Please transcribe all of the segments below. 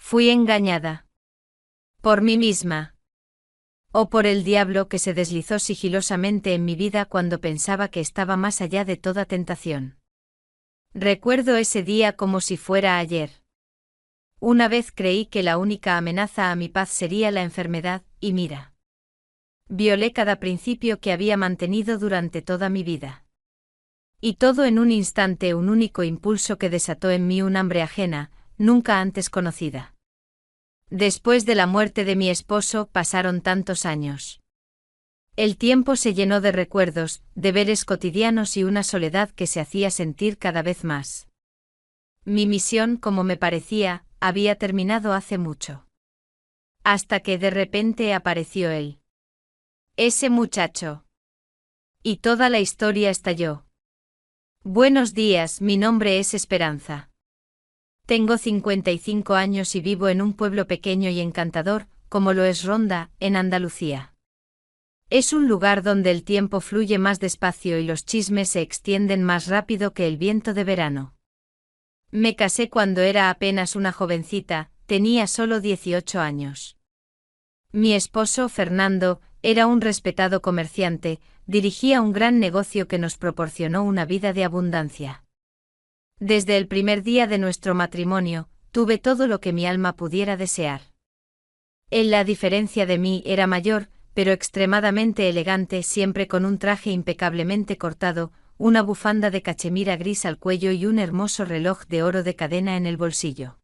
Fui engañada. ¿Por mí misma? ¿O por el diablo que se deslizó sigilosamente en mi vida cuando pensaba que estaba más allá de toda tentación? Recuerdo ese día como si fuera ayer. Una vez creí que la única amenaza a mi paz sería la enfermedad, y mira. Violé cada principio que había mantenido durante toda mi vida. Y todo en un instante, un único impulso que desató en mí un hambre ajena, nunca antes conocida. Después de la muerte de mi esposo pasaron tantos años. El tiempo se llenó de recuerdos, deberes cotidianos y una soledad que se hacía sentir cada vez más. Mi misión, como me parecía, había terminado hace mucho. Hasta que de repente apareció él. Ese muchacho. Y toda la historia estalló. Buenos días, mi nombre es Esperanza. Tengo 55 años y vivo en un pueblo pequeño y encantador, como lo es Ronda, en Andalucía. Es un lugar donde el tiempo fluye más despacio y los chismes se extienden más rápido que el viento de verano. Me casé cuando era apenas una jovencita, tenía solo 18 años. Mi esposo, Fernando, era un respetado comerciante, dirigía un gran negocio que nos proporcionó una vida de abundancia. Desde el primer día de nuestro matrimonio, tuve todo lo que mi alma pudiera desear. Él, a diferencia de mí, era mayor, pero extremadamente elegante, siempre con un traje impecablemente cortado, una bufanda de cachemira gris al cuello y un hermoso reloj de oro de cadena en el bolsillo.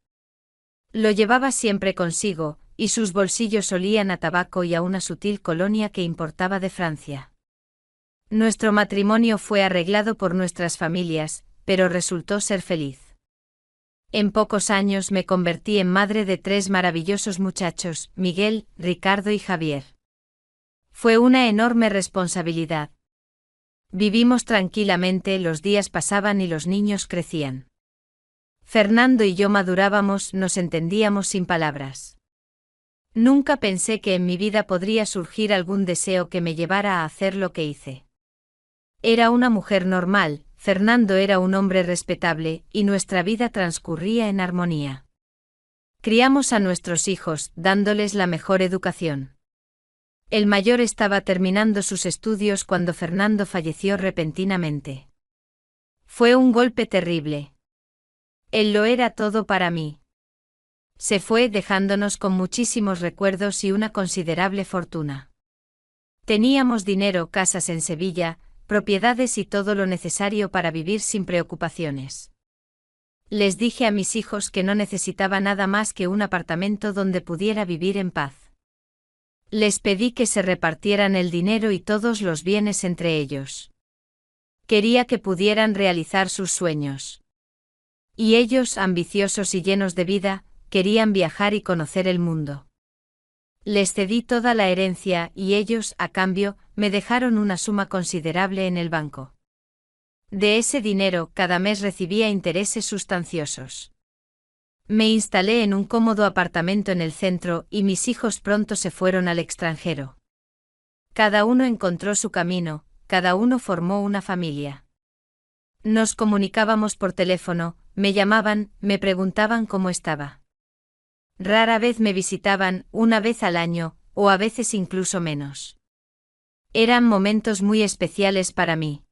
Lo llevaba siempre consigo, y sus bolsillos olían a tabaco y a una sutil colonia que importaba de Francia. Nuestro matrimonio fue arreglado por nuestras familias, pero resultó ser feliz. En pocos años me convertí en madre de 3 maravillosos muchachos, Miguel, Ricardo y Javier. Fue una enorme responsabilidad. Vivimos tranquilamente, los días pasaban y los niños crecían. Fernando y yo madurábamos, nos entendíamos sin palabras. Nunca pensé que en mi vida podría surgir algún deseo que me llevara a hacer lo que hice. Era una mujer normal, Fernando era un hombre respetable, y nuestra vida transcurría en armonía. Criamos a nuestros hijos, dándoles la mejor educación. El mayor estaba terminando sus estudios cuando Fernando falleció repentinamente. Fue un golpe terrible. Él lo era todo para mí. Se fue dejándonos con muchísimos recuerdos y una considerable fortuna. Teníamos dinero, casas en Sevilla, propiedades y todo lo necesario para vivir sin preocupaciones. Les dije a mis hijos que no necesitaba nada más que un apartamento donde pudiera vivir en paz. Les pedí que se repartieran el dinero y todos los bienes entre ellos. Quería que pudieran realizar sus sueños. Y ellos, ambiciosos y llenos de vida, querían viajar y conocer el mundo. Les cedí toda la herencia y ellos, a cambio, me dejaron una suma considerable en el banco. De ese dinero, cada mes recibía intereses sustanciosos. Me instalé en un cómodo apartamento en el centro y mis hijos pronto se fueron al extranjero. Cada uno encontró su camino, cada uno formó una familia. Nos comunicábamos por teléfono, me llamaban, me preguntaban cómo estaba. Rara vez me visitaban, una vez al año, o a veces incluso menos. Eran momentos muy especiales para mí.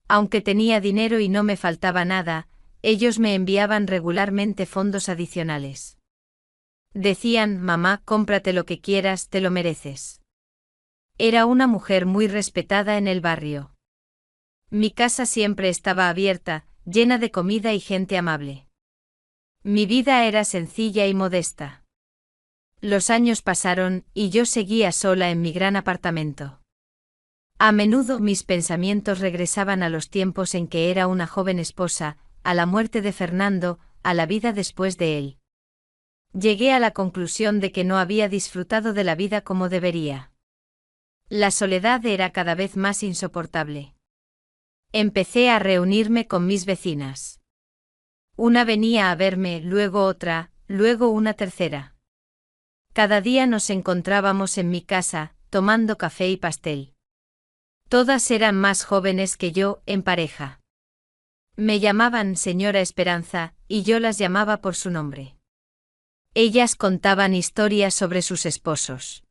Aunque tenía dinero y no me faltaba nada, ellos me enviaban regularmente fondos adicionales. Decían, mamá, cómprate lo que quieras, te lo mereces. Era una mujer muy respetada en el barrio. Mi casa siempre estaba abierta, llena de comida y gente amable. Mi vida era sencilla y modesta. Los años pasaron, y yo seguía sola en mi gran apartamento. A menudo mis pensamientos regresaban a los tiempos en que era una joven esposa, a la muerte de Fernando, a la vida después de él. Llegué a la conclusión de que no había disfrutado de la vida como debería. La soledad era cada vez más insoportable. Empecé a reunirme con mis vecinas. Una venía a verme, luego otra, luego una tercera. Cada día nos encontrábamos en mi casa, tomando café y pastel. Todas eran más jóvenes que yo, en pareja. Me llamaban señora Esperanza, y yo las llamaba por su nombre. Ellas contaban historias sobre sus esposos.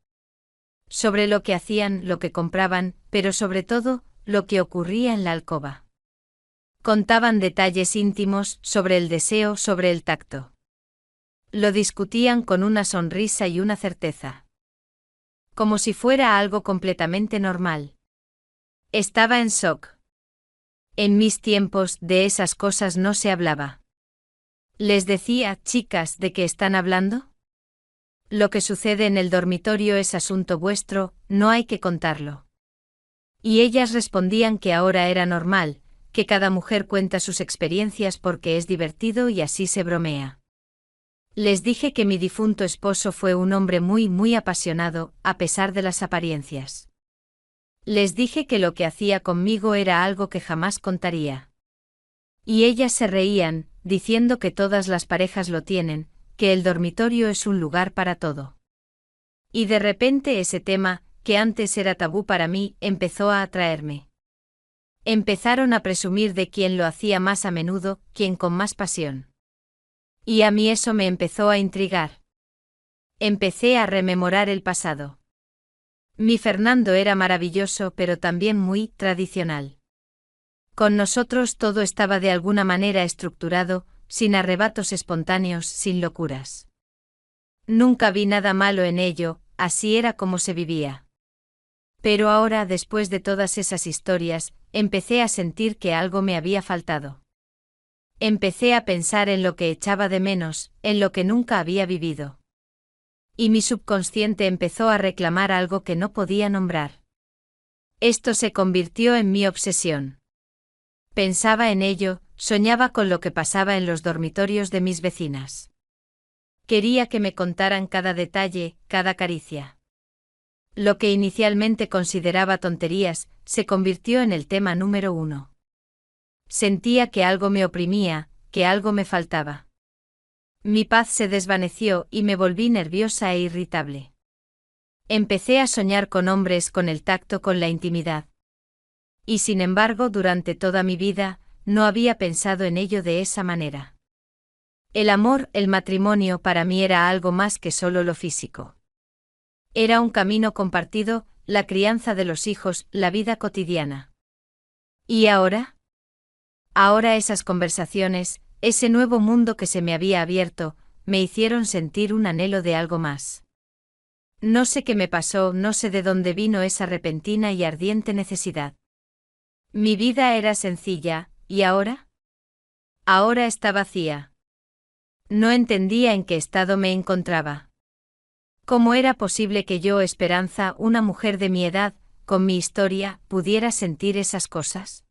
Sobre lo que hacían, lo que compraban, pero sobre todo, lo que ocurría en la alcoba. Contaban detalles íntimos sobre el deseo, sobre el tacto. Lo discutían con una sonrisa y una certeza. Como si fuera algo completamente normal. Estaba en shock. En mis tiempos, de esas cosas no se hablaba. Les decía, chicas, ¿de qué están hablando? Lo que sucede en el dormitorio es asunto vuestro, no hay que contarlo. Y ellas respondían que ahora era normal, que cada mujer cuenta sus experiencias porque es divertido y así se bromea. Les dije que mi difunto esposo fue un hombre muy apasionado, a pesar de las apariencias. Les dije que lo que hacía conmigo era algo que jamás contaría. Y ellas se reían, diciendo que todas las parejas lo tienen, que el dormitorio es un lugar para todo. Y de repente ese tema, que antes era tabú para mí, empezó a atraerme. Empezaron a presumir de quién lo hacía más a menudo, quién con más pasión. Y a mí eso me empezó a intrigar. Empecé a rememorar el pasado. Mi Fernando era maravilloso pero también muy tradicional. Con nosotros todo estaba de alguna manera estructurado, sin arrebatos espontáneos, sin locuras. Nunca vi nada malo en ello, así era como se vivía. Pero ahora, después de todas esas historias, empecé a sentir que algo me había faltado. Empecé a pensar en lo que echaba de menos, en lo que nunca había vivido. Y mi subconsciente empezó a reclamar algo que no podía nombrar. Esto se convirtió en mi obsesión. Pensaba en ello, soñaba con lo que pasaba en los dormitorios de mis vecinas. Quería que me contaran cada detalle, cada caricia. Lo que inicialmente consideraba tonterías, se convirtió en el tema número 1. Sentía que algo me oprimía, que algo me faltaba. Mi paz se desvaneció y me volví nerviosa e irritable. Empecé a soñar con hombres, con el tacto, con la intimidad. Y sin embargo, durante toda mi vida, no había pensado en ello de esa manera. El amor, el matrimonio para mí era algo más que solo lo físico. Era un camino compartido, la crianza de los hijos, la vida cotidiana. ¿Y ahora? Ahora esas conversaciones, ese nuevo mundo que se me había abierto, me hicieron sentir un anhelo de algo más. No sé qué me pasó, no sé de dónde vino esa repentina y ardiente necesidad. Mi vida era sencilla, ¿y ahora? Ahora está vacía. No entendía en qué estado me encontraba. ¿Cómo era posible que yo, Esperanza, una mujer de mi edad, con mi historia, pudiera sentir esas cosas?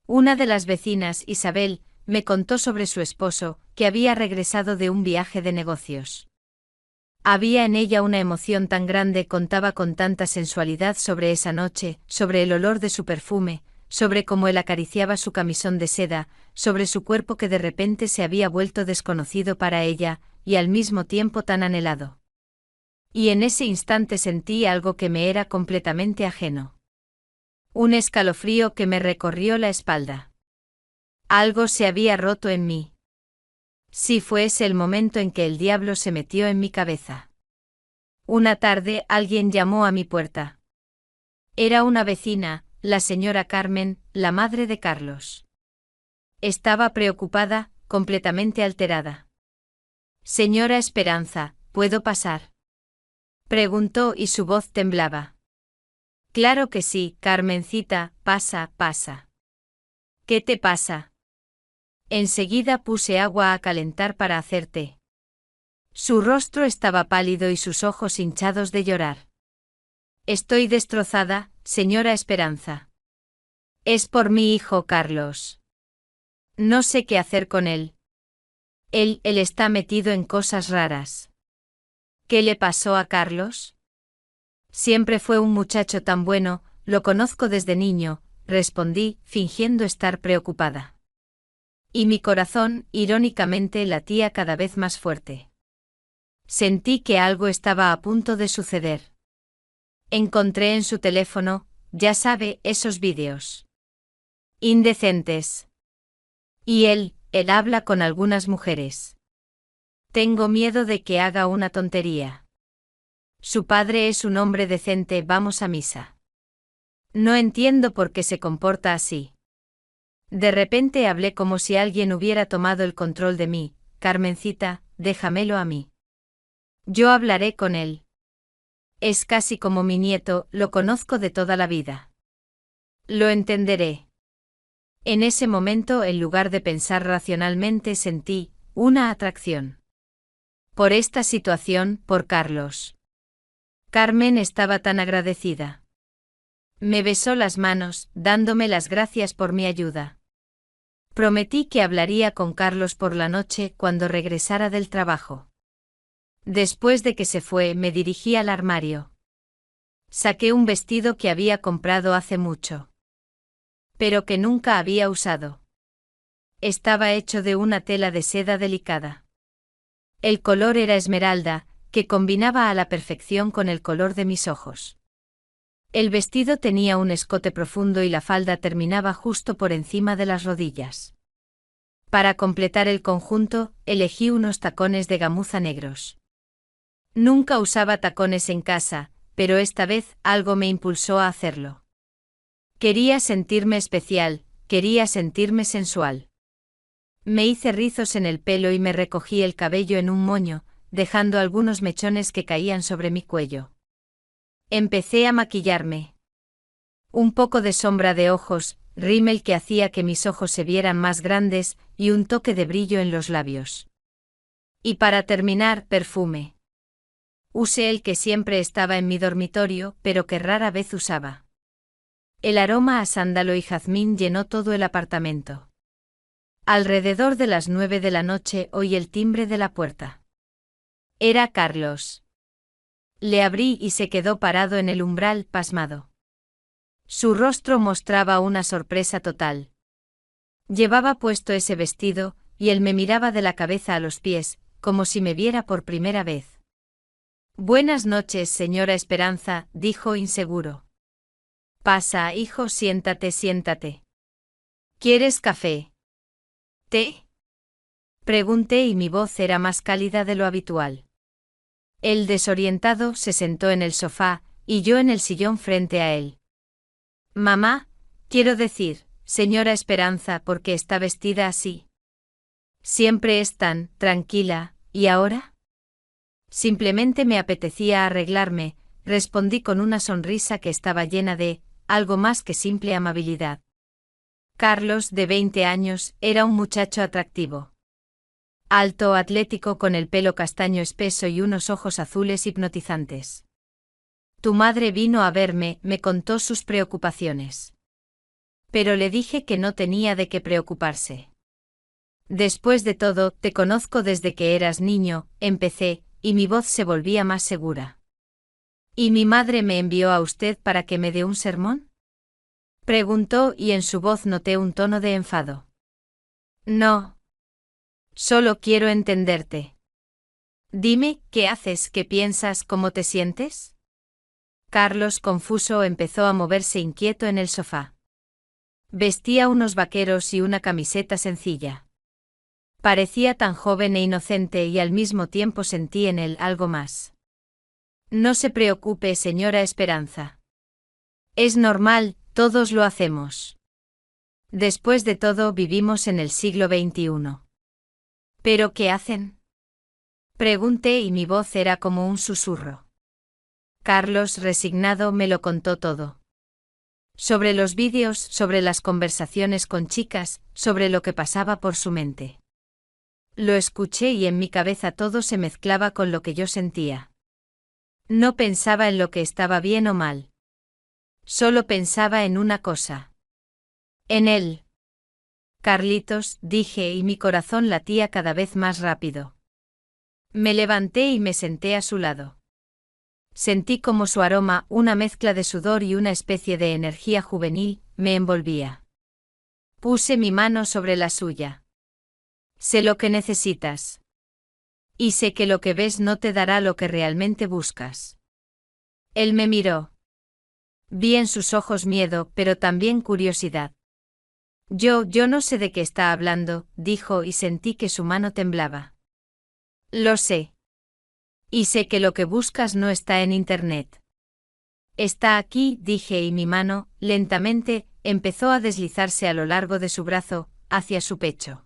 Una de las vecinas, Isabel, me contó sobre su esposo, que había regresado de un viaje de negocios. Había en ella una emoción tan grande, contaba con tanta sensualidad sobre esa noche, sobre el olor de su perfume, sobre cómo él acariciaba su camisón de seda, sobre su cuerpo que de repente se había vuelto desconocido para ella, y al mismo tiempo tan anhelado. Y en ese instante sentí algo que me era completamente ajeno. Un escalofrío que me recorrió la espalda. Algo se había roto en mí. Sí, fue ese el momento en que el diablo se metió en mi cabeza. Una tarde alguien llamó a mi puerta. Era una vecina, la señora Carmen, la madre de Carlos. Estaba preocupada, completamente alterada. Señora Esperanza, ¿puedo pasar? Preguntó y su voz temblaba. Claro que sí, Carmencita, pasa, pasa. ¿Qué te pasa? Enseguida puse agua a calentar para hacer té. Su rostro estaba pálido y sus ojos hinchados de llorar. Estoy destrozada, señora Esperanza. Es por mi hijo Carlos. No sé qué hacer con él. Él está metido en cosas raras. ¿Qué le pasó a Carlos? Siempre fue un muchacho tan bueno, lo conozco desde niño, respondí, fingiendo estar preocupada. Y mi corazón, irónicamente, latía cada vez más fuerte. Sentí que algo estaba a punto de suceder. Encontré en su teléfono, ya sabe, esos vídeos indecentes. Y él habla con algunas mujeres. Tengo miedo de que haga una tontería. Su padre es un hombre decente, vamos a misa. No entiendo por qué se comporta así. De repente hablé como si alguien hubiera tomado el control de mí. Carmencita, déjamelo a mí. Yo hablaré con él. Es casi como mi nieto, lo conozco de toda la vida. Lo entenderé. En ese momento, en lugar de pensar racionalmente, sentí una atracción. Por esta situación, por Carlos. Carmen estaba tan agradecida. Me besó las manos, dándome las gracias por mi ayuda. Prometí que hablaría con Carlos por la noche cuando regresara del trabajo. Después de que se fue, me dirigí al armario. Saqué un vestido que había comprado hace mucho, pero que nunca había usado. Estaba hecho de una tela de seda delicada. El color era esmeralda, que combinaba a la perfección con el color de mis ojos. El vestido tenía un escote profundo y la falda terminaba justo por encima de las rodillas. Para completar el conjunto, elegí unos tacones de gamuza negros. Nunca usaba tacones en casa, pero esta vez algo me impulsó a hacerlo. Quería sentirme especial, quería sentirme sensual. Me hice rizos en el pelo y me recogí el cabello en un moño, dejando algunos mechones que caían sobre mi cuello. Empecé a maquillarme. Un poco de sombra de ojos, rímel que hacía que mis ojos se vieran más grandes y un toque de brillo en los labios. Y para terminar, perfume. Usé el que siempre estaba en mi dormitorio, pero que rara vez usaba. El aroma a sándalo y jazmín llenó todo el apartamento. Alrededor de las 9 de la noche oí el timbre de la puerta. Era Carlos. Le abrí y se quedó parado en el umbral, pasmado. Su rostro mostraba una sorpresa total. Llevaba puesto ese vestido, y él me miraba de la cabeza a los pies, como si me viera por primera vez. Buenas noches, señora Esperanza, dijo inseguro. Pasa, hijo, siéntate, siéntate. ¿Quieres café? ¿Té? Pregunté y mi voz era más cálida de lo habitual. El desorientado se sentó en el sofá, y yo en el sillón frente a él. Mamá, quiero decir, señora Esperanza, ¿por qué está vestida así? Siempre es tan tranquila, ¿y ahora? Simplemente me apetecía arreglarme, respondí con una sonrisa que estaba llena de algo más que simple amabilidad. Carlos, de 20 años, era un muchacho atractivo. Alto, atlético, con el pelo castaño espeso y unos ojos azules hipnotizantes. Tu madre vino a verme, me contó sus preocupaciones. Pero le dije que no tenía de qué preocuparse. Después de todo, te conozco desde que eras niño, empecé, y mi voz se volvía más segura. ¿Y mi madre me envió a usted para que me dé un sermón? Preguntó y en su voz noté un tono de enfado. No. Solo quiero entenderte. Dime, ¿qué haces, qué piensas, cómo te sientes? Carlos, confuso, empezó a moverse inquieto en el sofá. Vestía unos vaqueros y una camiseta sencilla. Parecía tan joven e inocente y al mismo tiempo sentí en él algo más. No se preocupe, señora Esperanza. Es normal, todos lo hacemos. Después de todo, vivimos en el siglo XXI. ¿Pero qué hacen? Pregunté y mi voz era como un susurro. Carlos, resignado, me lo contó todo. Sobre los vídeos, sobre las conversaciones con chicas, sobre lo que pasaba por su mente. Lo escuché y en mi cabeza todo se mezclaba con lo que yo sentía. No pensaba en lo que estaba bien o mal. Solo pensaba en una cosa. En él. Carlitos, dije y mi corazón latía cada vez más rápido. Me levanté y me senté a su lado. Sentí como su aroma, una mezcla de sudor y una especie de energía juvenil, me envolvía. Puse mi mano sobre la suya. Sé lo que necesitas. Y sé que lo que ves no te dará lo que realmente buscas. Él me miró. Vi en sus ojos miedo, pero también curiosidad. Yo no sé de qué está hablando, dijo y sentí que su mano temblaba. Lo sé. Y sé que lo que buscas no está en Internet. Está aquí, dije, y mi mano, lentamente, empezó a deslizarse a lo largo de su brazo, hacia su pecho.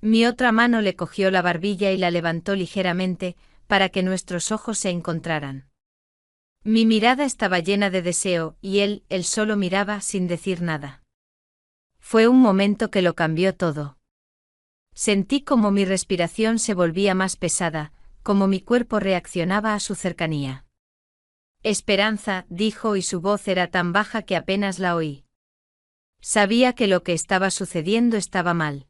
Mi otra mano le cogió la barbilla y la levantó ligeramente, para que nuestros ojos se encontraran. Mi mirada estaba llena de deseo, y él solo miraba sin decir nada. Fue un momento que lo cambió todo. Sentí como mi respiración se volvía más pesada, como mi cuerpo reaccionaba a su cercanía. Esperanza, dijo, y su voz era tan baja que apenas la oí. Sabía que lo que estaba sucediendo estaba mal.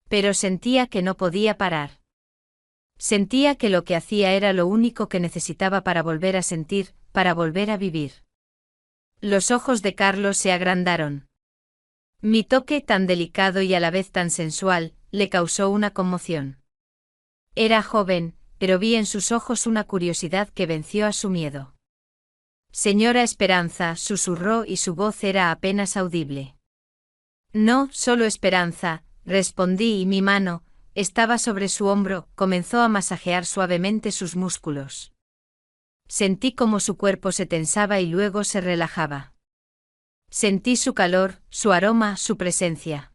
Pero sentía que no podía parar. Sentía que lo que hacía era lo único que necesitaba para volver a sentir, para volver a vivir. Los ojos de Carlos se agrandaron. Mi toque, tan delicado y a la vez tan sensual, le causó una conmoción. Era joven, pero vi en sus ojos una curiosidad que venció a su miedo. Señora Esperanza, susurró y su voz era apenas audible. No, solo Esperanza, respondí y mi mano, estaba sobre su hombro, comenzó a masajear suavemente sus músculos. Sentí como su cuerpo se tensaba y luego se relajaba. Sentí su calor, su aroma, su presencia.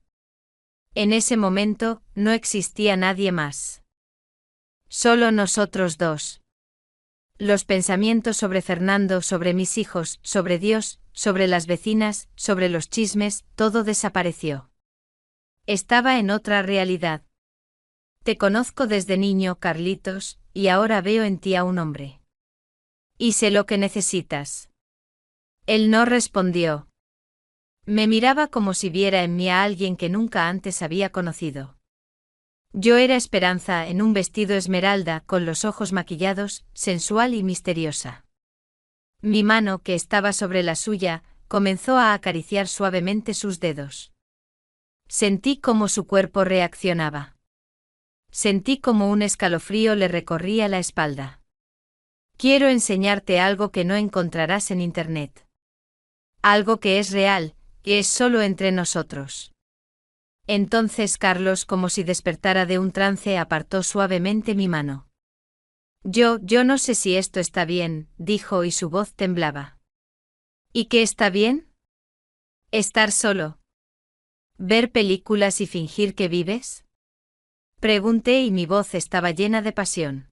En ese momento, no existía nadie más. Solo nosotros dos. Los pensamientos sobre Fernando, sobre mis hijos, sobre Dios, sobre las vecinas, sobre los chismes, todo desapareció. Estaba en otra realidad. Te conozco desde niño, Carlitos, y ahora veo en ti a un hombre. Y sé lo que necesitas. Él no respondió. Me miraba como si viera en mí a alguien que nunca antes había conocido. Yo era Esperanza en un vestido esmeralda, con los ojos maquillados, sensual y misteriosa. Mi mano, que estaba sobre la suya, comenzó a acariciar suavemente sus dedos. Sentí cómo su cuerpo reaccionaba. Sentí como un escalofrío le recorría la espalda. Quiero enseñarte algo que no encontrarás en Internet. Algo que es real, que es solo entre nosotros. Entonces Carlos, como si despertara de un trance, apartó suavemente mi mano. Yo no sé si esto está bien, dijo y su voz temblaba. ¿Y qué está bien? Estar solo. ¿Ver películas y fingir que vives? Pregunté y mi voz estaba llena de pasión.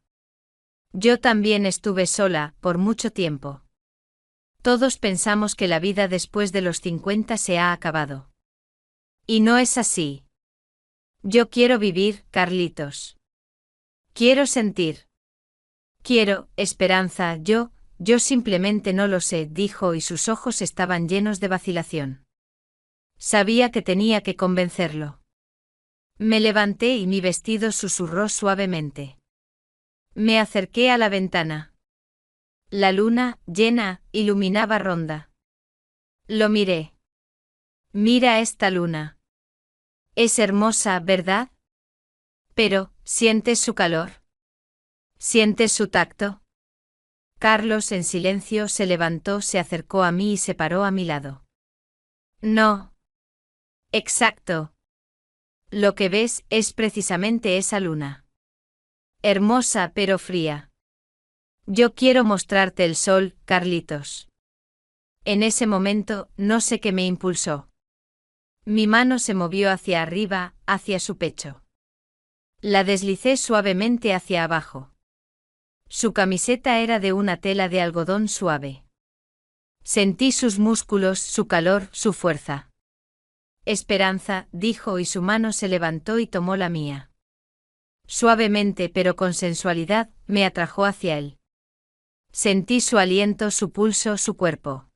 Yo también estuve sola, por mucho tiempo. Todos pensamos que la vida después de los 50 se ha acabado. Y no es así. Yo quiero vivir, Carlitos. Quiero sentir. Quiero, Esperanza, yo simplemente no lo sé, dijo y sus ojos estaban llenos de vacilación. Sabía que tenía que convencerlo. Me levanté y mi vestido susurró suavemente. Me acerqué a la ventana. La luna, llena, iluminaba Ronda. Lo miré. Mira esta luna. Es hermosa, ¿verdad? Pero, ¿sientes su calor? ¿Sientes su tacto? Carlos, en silencio, se levantó, se acercó a mí y se paró a mi lado. No. Exacto. Lo que ves es precisamente esa luna. Hermosa pero fría. Yo quiero mostrarte el sol, Carlitos. En ese momento, no sé qué me impulsó. Mi mano se movió hacia arriba, hacia su pecho. La deslicé suavemente hacia abajo. Su camiseta era de una tela de algodón suave. Sentí sus músculos, su calor, su fuerza. Esperanza, dijo y su mano se levantó y tomó la mía. Suavemente pero con sensualidad, me atrajo hacia él. Sentí su aliento, su pulso, su cuerpo.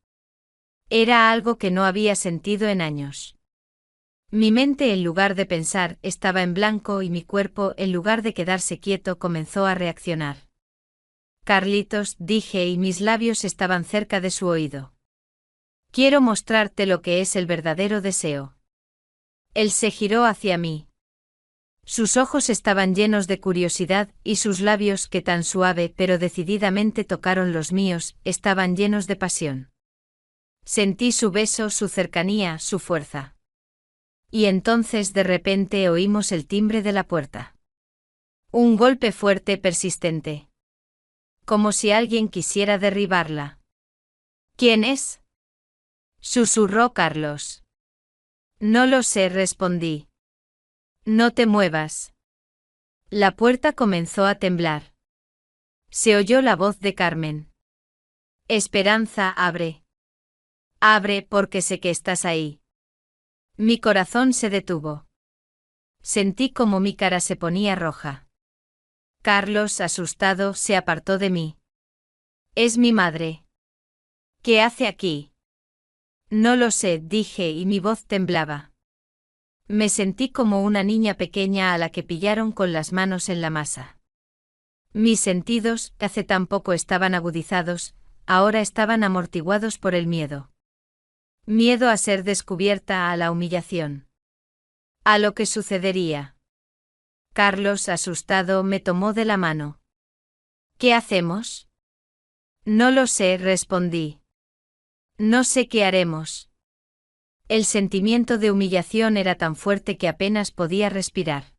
Era algo que no había sentido en años. Mi mente, en lugar de pensar, estaba en blanco y mi cuerpo, en lugar de quedarse quieto, comenzó a reaccionar. Carlitos, dije y mis labios estaban cerca de su oído. Quiero mostrarte lo que es el verdadero deseo. Él se giró hacia mí. Sus ojos estaban llenos de curiosidad y sus labios, que tan suave pero decididamente tocaron los míos, estaban llenos de pasión. Sentí su beso, su cercanía, su fuerza. Y entonces de repente oímos el timbre de la puerta. Un golpe fuerte persistente. Como si alguien quisiera derribarla. ¿Quién es? Susurró Carlos. No lo sé, respondí. No te muevas. La puerta comenzó a temblar. Se oyó la voz de Carmen. Esperanza, abre. Abre porque sé que estás ahí. Mi corazón se detuvo. Sentí como mi cara se ponía roja. Carlos, asustado, se apartó de mí. Es mi madre. ¿Qué hace aquí? No lo sé, dije y mi voz temblaba. Me sentí como una niña pequeña a la que pillaron con las manos en la masa. Mis sentidos, que hace tan poco estaban agudizados, ahora estaban amortiguados por el miedo. Miedo a ser descubierta, a la humillación. A lo que sucedería. Carlos, asustado, me tomó de la mano. ¿Qué hacemos? No lo sé, respondí. No sé qué haremos. El sentimiento de humillación era tan fuerte que apenas podía respirar.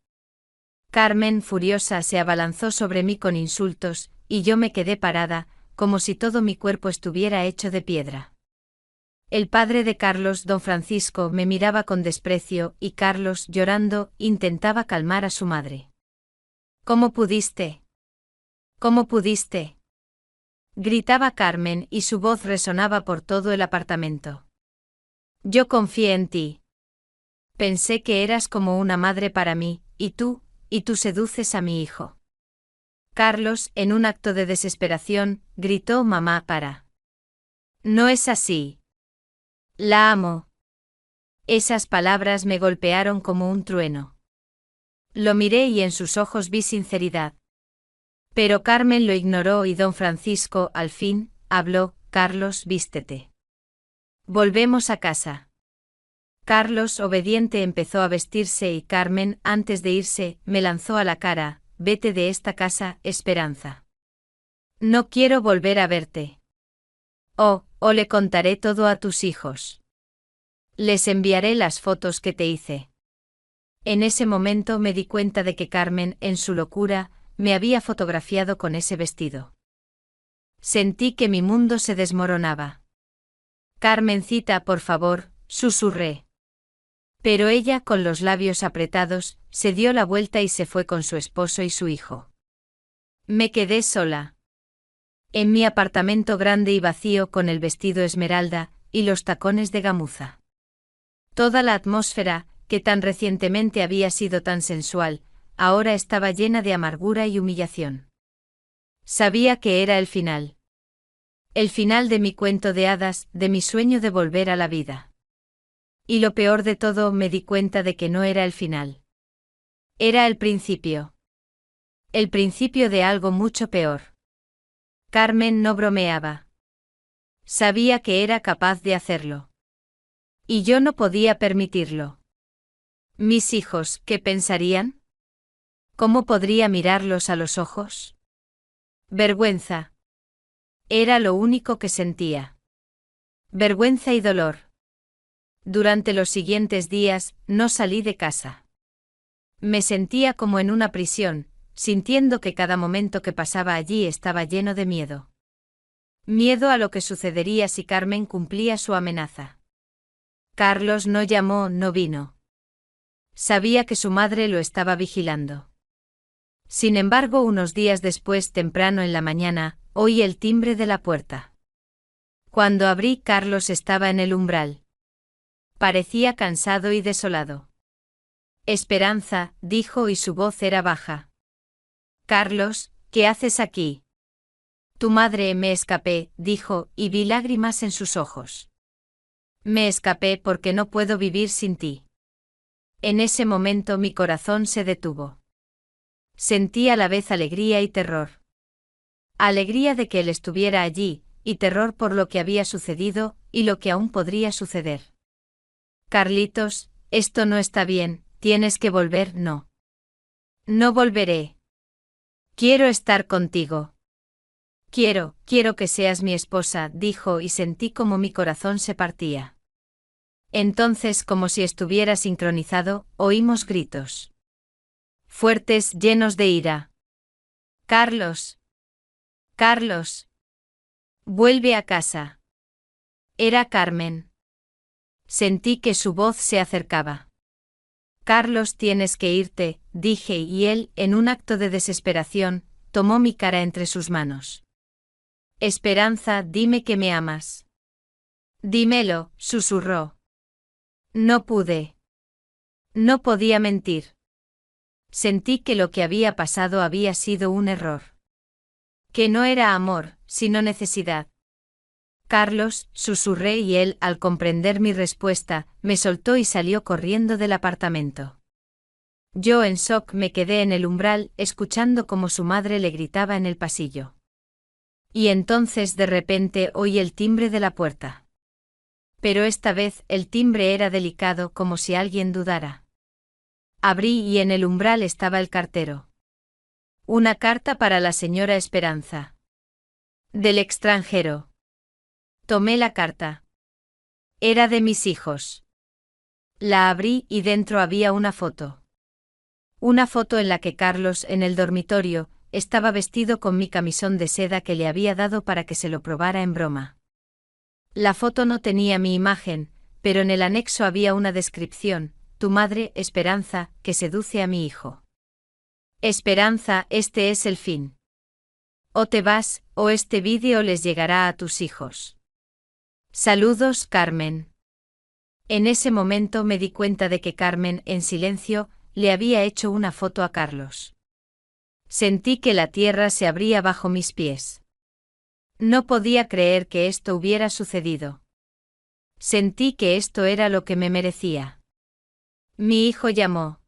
Carmen, furiosa, se abalanzó sobre mí con insultos, y yo me quedé parada, como si todo mi cuerpo estuviera hecho de piedra. El padre de Carlos, don Francisco, me miraba con desprecio, y Carlos, llorando, intentaba calmar a su madre. ¿Cómo pudiste? ¿Cómo pudiste? Gritaba Carmen, y su voz resonaba por todo el apartamento. Yo confié en ti. Pensé que eras como una madre para mí, y tú seduces a mi hijo. Carlos, en un acto de desesperación, gritó: mamá, para. No es así. La amo. Esas palabras me golpearon como un trueno. Lo miré y en sus ojos vi sinceridad. Pero Carmen lo ignoró y don Francisco, al fin, habló: Carlos, vístete. Volvemos a casa. Carlos, obediente, empezó a vestirse y Carmen, antes de irse, me lanzó a la cara: vete de esta casa, Esperanza. No quiero volver a verte. Oh, le contaré todo a tus hijos. Les enviaré las fotos que te hice. En ese momento me di cuenta de que Carmen, en su locura, me había fotografiado con ese vestido. Sentí que mi mundo se desmoronaba. Carmencita, por favor, susurré. Pero ella, con los labios apretados, se dio la vuelta y se fue con su esposo y su hijo. Me quedé sola. En mi apartamento grande y vacío, con el vestido esmeralda y los tacones de gamuza. Toda la atmósfera, que tan recientemente había sido tan sensual, ahora estaba llena de amargura y humillación. Sabía que era el final. El final de mi cuento de hadas, de mi sueño de volver a la vida. Y lo peor de todo, me di cuenta de que no era el final. Era el principio. El principio de algo mucho peor. Carmen no bromeaba. Sabía que era capaz de hacerlo. Y yo no podía permitirlo. Mis hijos, ¿qué pensarían? ¿Cómo podría mirarlos a los ojos? Vergüenza. Era lo único que sentía. Vergüenza y dolor. Durante los siguientes días, no salí de casa. Me sentía como en una prisión, sintiendo que cada momento que pasaba allí estaba lleno de miedo. Miedo a lo que sucedería si Carmen cumplía su amenaza. Carlos no llamó, no vino. Sabía que su madre lo estaba vigilando. Sin embargo, unos días después, temprano en la mañana, oí el timbre de la puerta. Cuando abrí, Carlos estaba en el umbral. Parecía cansado y desolado. Esperanza, dijo y su voz era baja. Carlos, ¿qué haces aquí? Tu madre. Me escapé, dijo, y vi lágrimas en sus ojos. Me escapé porque no puedo vivir sin ti. En ese momento mi corazón se detuvo. Sentí a la vez alegría y terror. Alegría de que él estuviera allí, y terror por lo que había sucedido, y lo que aún podría suceder. Carlitos, esto no está bien, tienes que volver. No. No volveré. Quiero estar contigo. Quiero que seas mi esposa, dijo y sentí como mi corazón se partía. Entonces, como si estuviera sincronizado, oímos gritos. fuertes, llenos de ira. Carlos. Carlos. Vuelve a casa. Era Carmen. Sentí que su voz se acercaba. Carlos, tienes que irte, dije, y él, en un acto de desesperación, tomó mi cara entre sus manos. Esperanza, dime que me amas. Dímelo, susurró. No pude. No podía mentir. Sentí que lo que había pasado había sido un error. Que no era amor, sino necesidad. Carlos, susurré, y él, al comprender mi respuesta, me soltó y salió corriendo del apartamento. Yo en shock me quedé en el umbral, escuchando cómo su madre le gritaba en el pasillo. Y entonces de repente oí el timbre de la puerta. Pero esta vez el timbre era delicado, como si alguien dudara. Abrí y en el umbral estaba el cartero. Una carta para la señora Esperanza. Del extranjero. Tomé la carta. Era de mis hijos. La abrí y dentro había una foto. Una foto en la que Carlos, en el dormitorio, estaba vestido con mi camisón de seda que le había dado para que se lo probara en broma. La foto no tenía mi imagen, pero en el anexo había una descripción: tu madre, Esperanza, que seduce a mi hijo. Esperanza, este es el fin. O te vas, o este vídeo les llegará a tus hijos. Saludos, Carmen. En ese momento me di cuenta de que Carmen, en silencio, le había hecho una foto a Carlos. Sentí que la tierra se abría bajo mis pies. No podía creer que esto hubiera sucedido. Sentí que esto era lo que me merecía. Mi hijo llamó.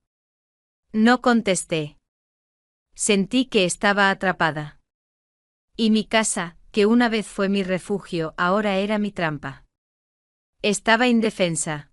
No contesté. Sentí que estaba atrapada. Y mi casa, que una vez fue mi refugio, ahora era mi trampa. Estaba indefensa.